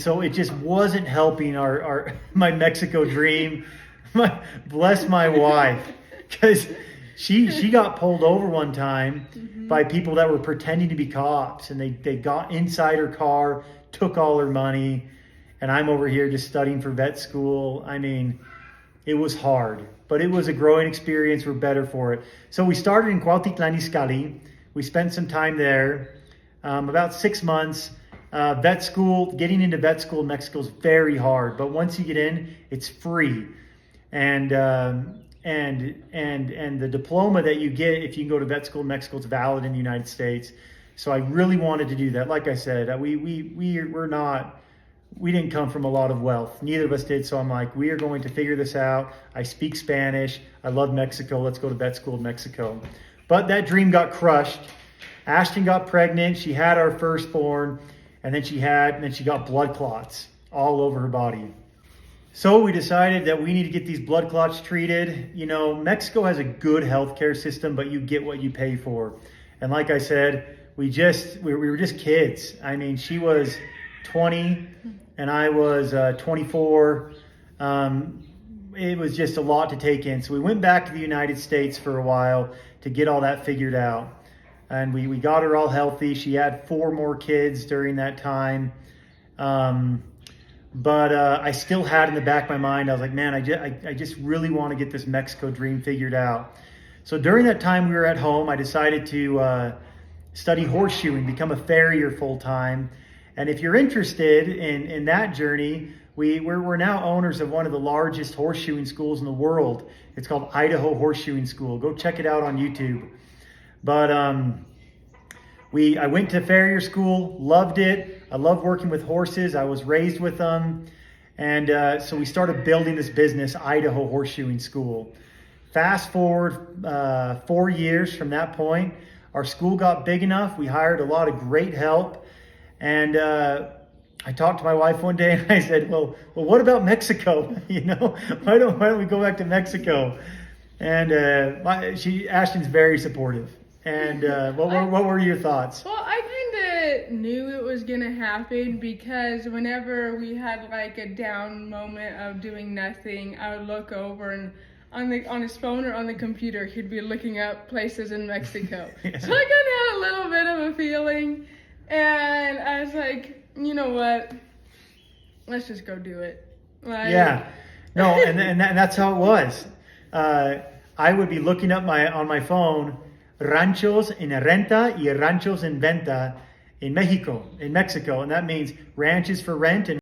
So it just wasn't helping our my Mexico dream. Bless my wife, because she got pulled over one time by people that were pretending to be cops, and they got inside her car, took all her money, and I'm over here just studying for vet school. I mean, it was hard, but it was a growing experience. We're better for it. So we started in Cuautitlán Izcalli. We spent some time there, about 6 months. Vet school, getting into vet school in Mexico is very hard, but once you get in, it's free. And the diploma that you get if you can go to vet school in Mexico is valid in the United States. So I really wanted to do that. Like I said, we didn't come from a lot of wealth. Neither of us did. So I'm like, we are going to figure this out. I speak Spanish. I love Mexico. Let's go to vet school in Mexico. But that dream got crushed. Ashton got pregnant. She had our firstborn. And then she got blood clots all over her body. So we decided that we need to get these blood clots treated. You know, Mexico has a good healthcare system, but you get what you pay for. And like I said, we were just kids. I mean, she was 20 and I was 24. It was just a lot to take in. So we went back to the United States for a while to get all that figured out. And we got her all healthy. She had 4 more kids during that time. But I still had in the back of my mind, I was like, man, I just really want to get this Mexico dream figured out. So during that time we were at home, I decided to study horseshoeing, become a farrier full time. And if you're interested in that journey, we're now owners of one of the largest horseshoeing schools in the world. It's called Idaho Horseshoeing School. Go check it out on YouTube. But I went to farrier school, loved it. I love working with horses. I was raised with them. And so we started building this business, Idaho Horseshoeing School. Fast forward 4 years from that point, our school got big enough. We hired a lot of great help. And I talked to my wife one day and I said, well, what about Mexico? You know, why don't we go back to Mexico? And Ashton's very supportive. And what were your thoughts? Well, I kind of knew it was going to happen because whenever we had like a down moment of doing nothing, I would look over and on his phone or on the computer, he'd be looking up places in Mexico. Yeah. So I kind of had a little bit of a feeling. And I was like, you know what? Let's just go do it. Like, yeah. No, and that's how it was. I would be looking up on my phone, ranchos en renta y ranchos en venta in Mexico, and that means ranches for rent and